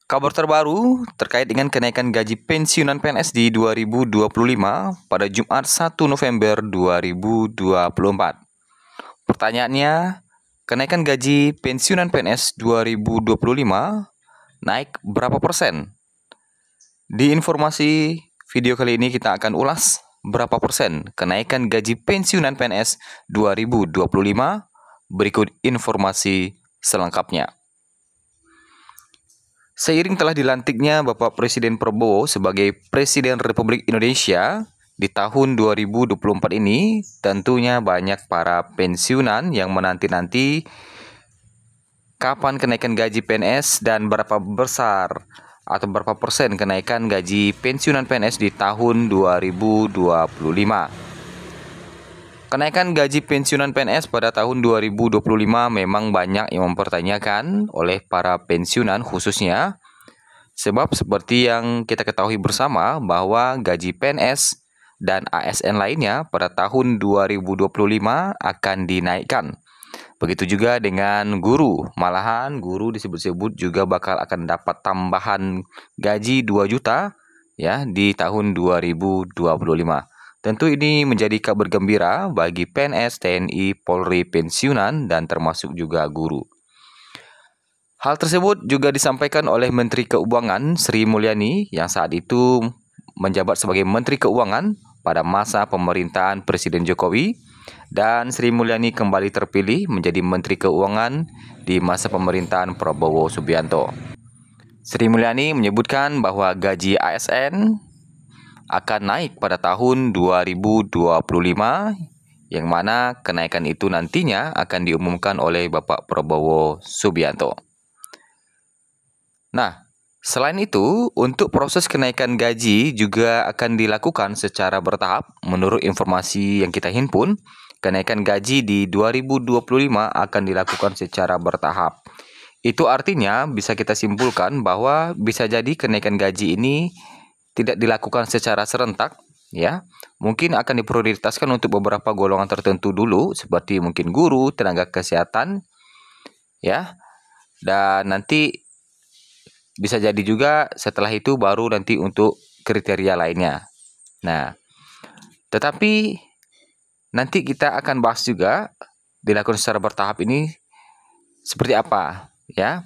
Kabar terbaru terkait dengan kenaikan gaji pensiunan PNS di 2025 pada Jumat 1 November 2024. Pertanyaannya, kenaikan gaji pensiunan PNS 2025 naik berapa persen? Di informasi video kali ini kita akan ulas berapa persen kenaikan gaji pensiunan PNS 2025. Berikut informasi selengkapnya. Seiring telah dilantiknya Bapak Presiden Prabowo sebagai Presiden Republik Indonesia di tahun 2024 ini, tentunya banyak para pensiunan yang menanti-nanti kapan kenaikan gaji PNS dan berapa besar atau berapa persen kenaikan gaji pensiunan PNS di tahun 2025. Kenaikan gaji pensiunan PNS pada tahun 2025 memang banyak yang mempertanyakan oleh para pensiunan khususnya, sebab seperti yang kita ketahui bersama bahwa gaji PNS dan ASN lainnya pada tahun 2025 akan dinaikkan. Begitu juga dengan guru, malahan guru disebut-sebut juga bakal akan dapat tambahan gaji 2 juta ya di tahun 2025. Tentu ini menjadi kabar gembira bagi PNS, TNI, Polri, pensiunan, dan termasuk juga guru. Hal tersebut juga disampaikan oleh Menteri Keuangan Sri Mulyani yang saat itu menjabat sebagai Menteri Keuangan pada masa pemerintahan Presiden Jokowi, dan Sri Mulyani kembali terpilih menjadi Menteri Keuangan di masa pemerintahan Prabowo Subianto. Sri Mulyani menyebutkan bahwa gaji ASN akan naik pada tahun 2025, yang mana kenaikan itu nantinya akan diumumkan oleh Bapak Prabowo Subianto. Nah, selain itu, untuk proses kenaikan gaji juga akan dilakukan secara bertahap. Menurut informasi yang kita himpun, kenaikan gaji di 2025 akan dilakukan secara bertahap. Itu artinya bisa kita simpulkan bahwa bisa jadi kenaikan gaji ini tidak dilakukan secara serentak, ya. Mungkin akan diprioritaskan untuk beberapa golongan tertentu dulu, seperti mungkin guru, tenaga kesehatan, ya. Dan nanti bisa jadi juga setelah itu baru nanti untuk kriteria lainnya. Nah, tetapi nanti kita akan bahas juga dilakukan secara bertahap ini seperti apa, ya.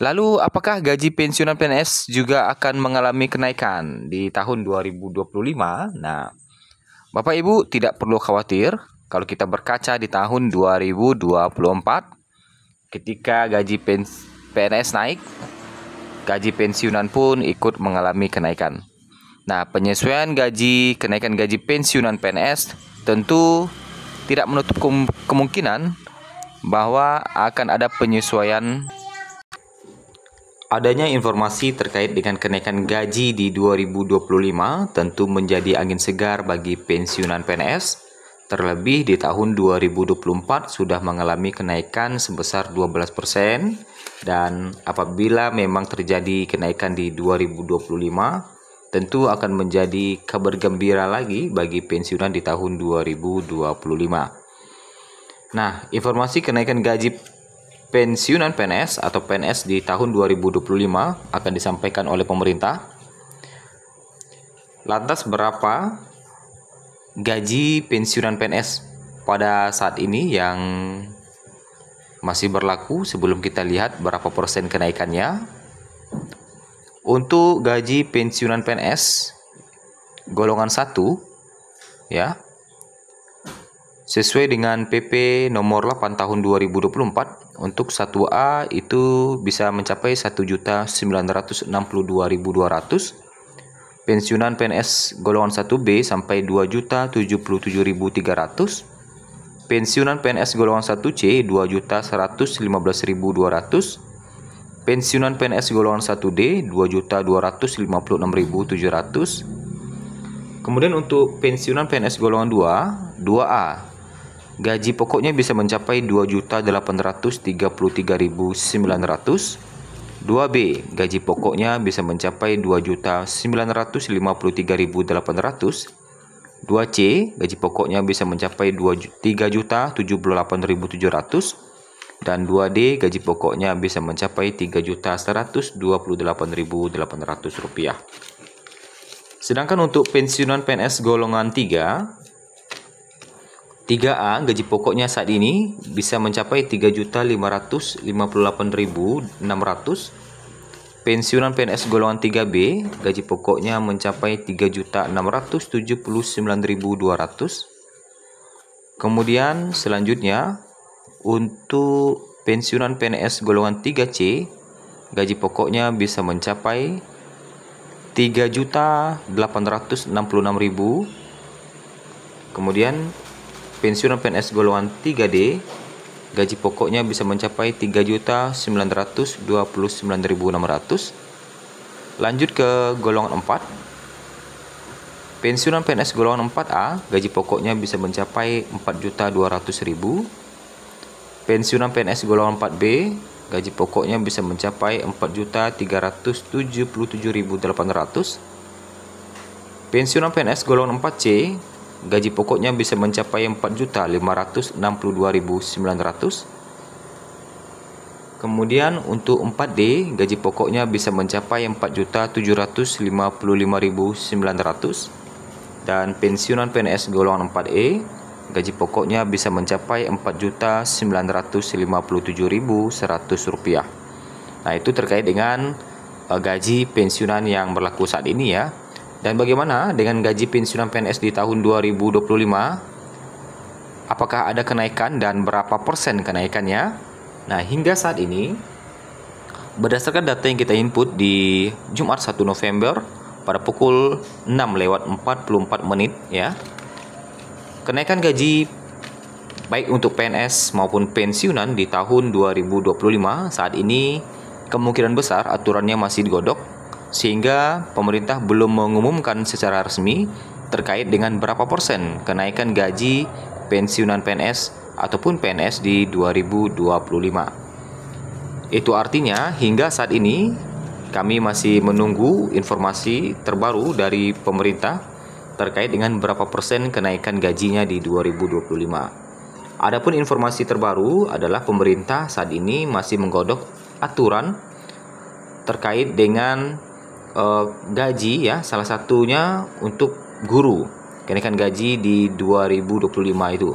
Lalu, apakah gaji pensiunan PNS juga akan mengalami kenaikan di tahun 2025? Nah, Bapak Ibu tidak perlu khawatir kalau kita berkaca di tahun 2024, ketika gaji PNS naik, gaji pensiunan pun ikut mengalami kenaikan. Nah, penyesuaian kenaikan gaji pensiunan PNS tentu tidak menutup kemungkinan bahwa akan ada penyesuaian. Adanya informasi terkait dengan kenaikan gaji di 2025 tentu menjadi angin segar bagi pensiunan PNS, terlebih di tahun 2024 sudah mengalami kenaikan sebesar 12%, dan apabila memang terjadi kenaikan di 2025, tentu akan menjadi kabar gembira lagi bagi pensiunan di tahun 2025. Nah, informasi kenaikan gaji pensiunan PNS atau PNS di tahun 2025 akan disampaikan oleh pemerintah. Lantas berapa gaji pensiunan PNS pada saat ini yang masih berlaku sebelum kita lihat berapa persen kenaikannya? Untuk gaji pensiunan PNS golongan 1, ya, sesuai dengan PP nomor 8 tahun 2024, untuk 1A itu bisa mencapai 1.962.200, pensiunan PNS golongan 1B sampai 2.077.300, pensiunan PNS golongan 1C 2.115.200, pensiunan PNS golongan 1D 2.256.700. Kemudian untuk pensiunan PNS golongan 2A, gaji pokoknya bisa mencapai 2.833.900. 2B, gaji pokoknya bisa mencapai 2.953.800. 2C, gaji pokoknya bisa mencapai 3.078.700. dan 2D gaji pokoknya bisa mencapai Rp3.128.800. Sedangkan untuk pensiunan PNS golongan 3A gaji pokoknya saat ini bisa mencapai Rp3.558.600. Pensiunan PNS golongan 3B gaji pokoknya mencapai Rp3.679.200. Kemudian selanjutnya untuk pensiunan PNS golongan 3C gaji pokoknya bisa mencapai Rp3.866.000. Kemudian pensiunan PNS golongan 3D gaji pokoknya bisa mencapai Rp3.929.600. Lanjut ke golongan 4. Pensiunan PNS golongan 4A gaji pokoknya bisa mencapai Rp4.200.000. Pensiunan PNS golongan 4B gaji pokoknya bisa mencapai Rp4.377.800. Pensiunan PNS golongan 4C gaji pokoknya bisa mencapai Rp4.562.900. Kemudian untuk 4D gaji pokoknya bisa mencapai Rp4.755.900. Dan pensiunan PNS golongan 4E gaji pokoknya bisa mencapai Rp4.957.100. Nah, itu terkait dengan gaji pensiunan yang berlaku saat ini ya. Dan bagaimana dengan gaji pensiunan PNS di tahun 2025? Apakah ada kenaikan dan berapa persen kenaikannya? Nah, hingga saat ini berdasarkan data yang kita input di Jumat 1 November pada pukul 6:44 ya. Kenaikan gaji baik untuk PNS maupun pensiunan di tahun 2025 saat ini kemungkinan besar aturannya masih digodok, sehingga pemerintah belum mengumumkan secara resmi terkait dengan berapa persen kenaikan gaji pensiunan PNS ataupun PNS di 2025. Itu artinya hingga saat ini kami masih menunggu informasi terbaru dari pemerintah terkait dengan berapa persen kenaikan gajinya di 2025. Adapun informasi terbaru adalah pemerintah saat ini masih menggodok aturan terkait dengan gaji ya, salah satunya untuk guru, kenaikan gaji di 2025 itu.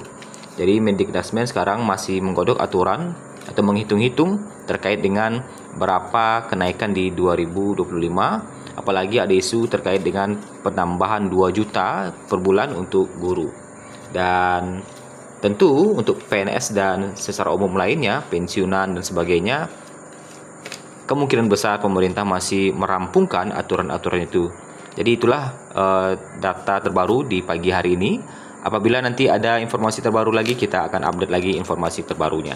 Jadi Mendikbudrismen sekarang masih menggodok aturan atau menghitung-hitung terkait dengan berapa kenaikan di 2025, apalagi ada isu terkait dengan penambahan 2 juta per bulan untuk guru. Dan tentu untuk PNS dan secara umum lainnya, pensiunan dan sebagainya, kemungkinan besar pemerintah masih merampungkan aturan-aturan itu. Jadi itulah data terbaru di pagi hari ini. Apabila nanti ada informasi terbaru lagi, kita akan update lagi informasi terbarunya.